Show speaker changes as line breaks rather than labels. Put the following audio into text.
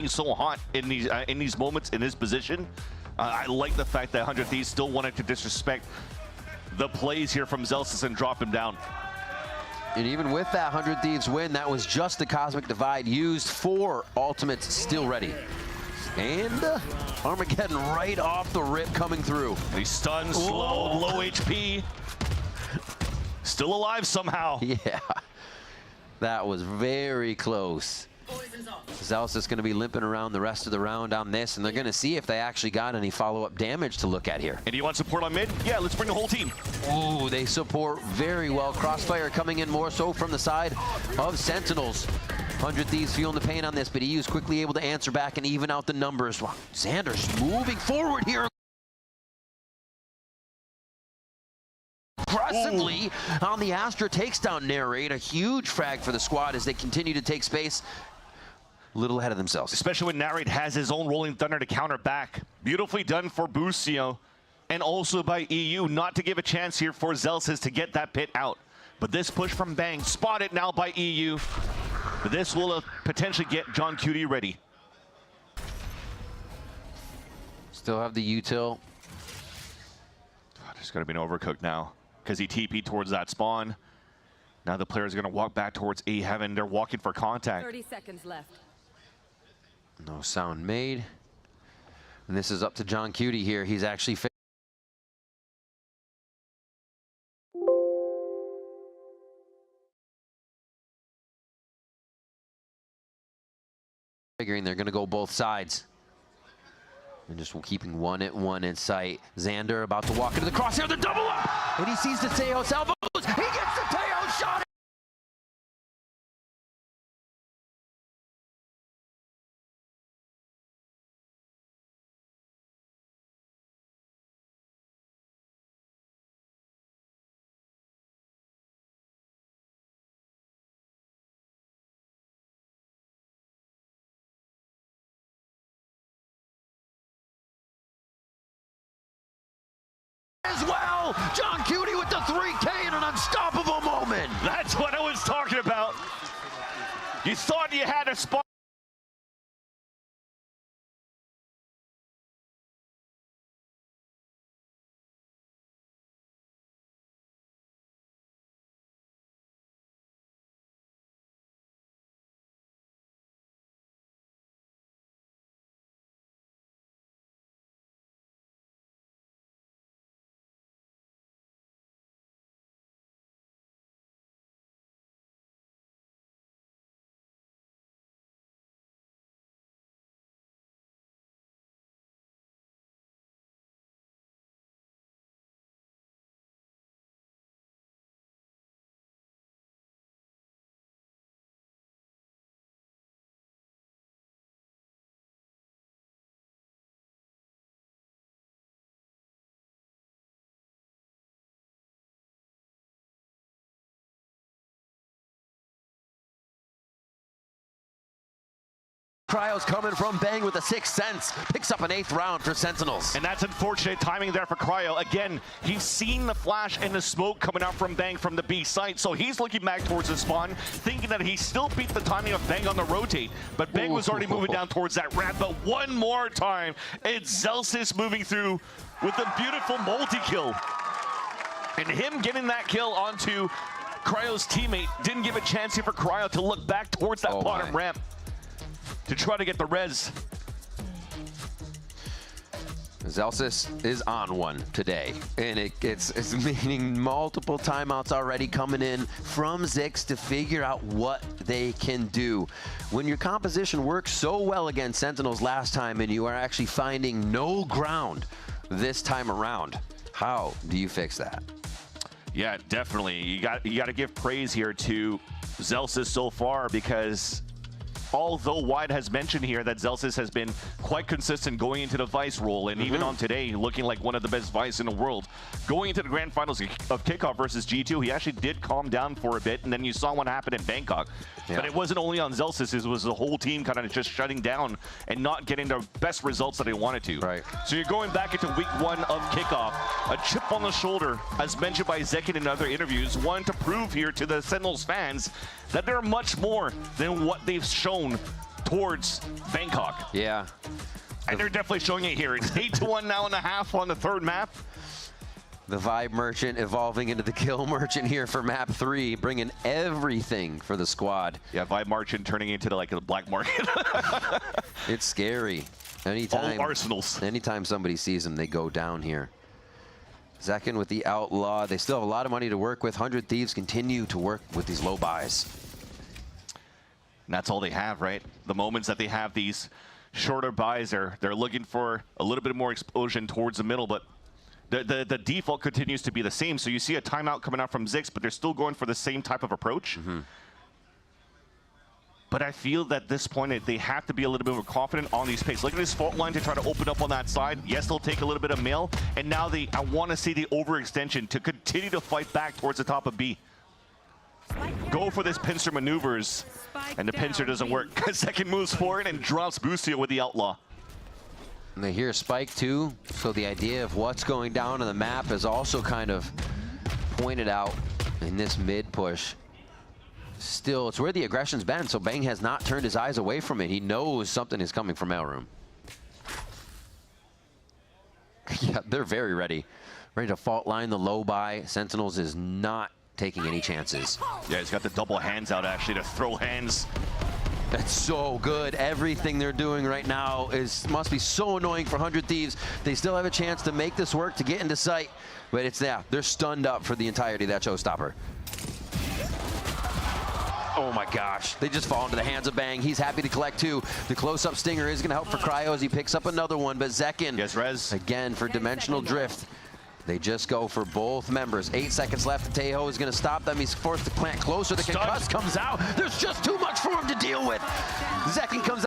so hot in these moments in this position. I like the fact that 100 Thieves still wanted to disrespect the plays here from Zelsis and drop him down.
And even with that 100 Thieves win, that was just the Cosmic Divide used for ultimates still ready. And Armageddon right off the rip coming through.
He's stunned, slow, low HP. Still alive somehow.
Yeah, that was very close. Zelsis is going to be limping around the rest of the round on this, and they're going to see if they actually got any follow-up damage to look at here.
And you want support on mid? Yeah, let's bring the whole team.
Oh, they support very well. Crossfire coming in more so from the side of Sentinels. 100 Thieves feeling the pain on this, but he was quickly able to answer back and even out the numbers. Wow, Xander's moving forward here. Aggressively on the Astra, takes down Narrate. A huge frag for the squad as they continue to take space. A little ahead of themselves.
Especially when Narrate has his own Rolling Thunder to counter back. Beautifully done for Bucio, and also by EU, not to give a chance here for Zelsis to get that pit out. But this push from Bang, spotted now by EU. But this will potentially get John Cutie ready.
Still have the util.
There's going to be an overcook now because he TP'd towards that spawn. Now the players are going to walk back towards A Heaven. They're walking for contact.
30 seconds left.
No sound made. And this is up to John Cutie here. He's actually figuring they're going to go both sides. And just keeping 1-1 in sight. Xander about to walk into the crosshair, the double up! And he sees the Teo salvos. He gets the Teo shot! As well, John Cutie with the 3K in an unstoppable moment.
That's what I was talking about. You thought you had a spot.
Cryo's coming from Bang with a 6th sense. Picks up an 8th round for Sentinels.
And that's unfortunate timing there for Cryo. Again, he's seen the flash and the smoke coming out from Bang from the B site, so he's looking back towards the spawn, thinking that he still beat the timing of Bang on the rotate. But Bang was already moving down towards that ramp. But one more time, it's Zelsis moving through with a beautiful multi-kill. And him getting that kill onto Cryo's teammate didn't give a chance here for Cryo to look back towards that bottom ramp to try to get the res.
Zelsis is on one today, and it's meaning multiple timeouts already coming in from Zix to figure out what they can do. When your composition works so well against Sentinels last time and you are actually finding no ground this time around, how do you fix that?
Yeah, definitely. You got to give praise here to Zelsis so far, because although Wide has mentioned here that Zelsis has been quite consistent going into the Vice role, and even on today, looking like one of the best Vice in the world. Going into the grand finals of Kickoff versus G2, he actually did calm down for a bit, and then you saw what happened in Bangkok. Yeah. But it wasn't only on Zelsis, it was the whole team kind of just shutting down and not getting the best results that they wanted to.
Right.
So you're going back into week 1 of Kickoff, a chip on the shoulder, as mentioned by Zekin in other interviews, one to prove here to the Sentinels fans that they're much more than what they've shown towards Bangkok.
Yeah.
And they're definitely showing it here. It's 8-1 now and a half on the third map.
The Vibe Merchant evolving into the Kill Merchant here for map 3, bringing everything for the squad.
Yeah, Vibe Merchant turning into like a black market.
It's scary. Anytime,
all arsenals.
Anytime somebody sees them, they go down here. Zekin with the Outlaw. They still have a lot of money to work with. 100 Thieves continue to work with these low buys.
And that's all they have, right? The moments that they have these shorter buys, they're looking for a little bit more explosion towards the middle, but the default continues to be the same. So you see a timeout coming out from Zix, but they're still going for the same type of approach. But I feel that at this point, they have to be a little bit more confident on these picks. Look at this fault line to try to open up on that side. Yes, they'll take a little bit of mail. And now I want to see the overextension to continue to fight back towards the top of B. Go for this pincer maneuvers. And the pincer doesn't work. Second moves forward and drops Busio with the Outlaw.
And they hear Spike too, so the idea of what's going down on the map is also kind of pointed out in this mid push. Still, it's where the aggression's been, so Bang has not turned his eyes away from it. He knows something is coming from Mailroom. Yeah, they're very ready. Ready to fault line the low buy. Sentinels is not taking any chances.
Yeah, he's got the double hands out actually to throw hands.
That's so good. Everything they're doing right now must be so annoying for 100 Thieves. They still have a chance to make this work, to get into sight, but they're stunned up for the entirety of that showstopper. Oh my gosh, they just fall into the hands of Bang. He's happy to collect 2. The close-up stinger is gonna help for Cryo as he picks up another one, but Zekin,
yes, Rez.
Again for dimensional drift. They just go for both members. 8 seconds left. Tejo is going to stop them. He's forced to plant closer. The concuss comes out. There's just too much for him to deal with. Zekin comes out.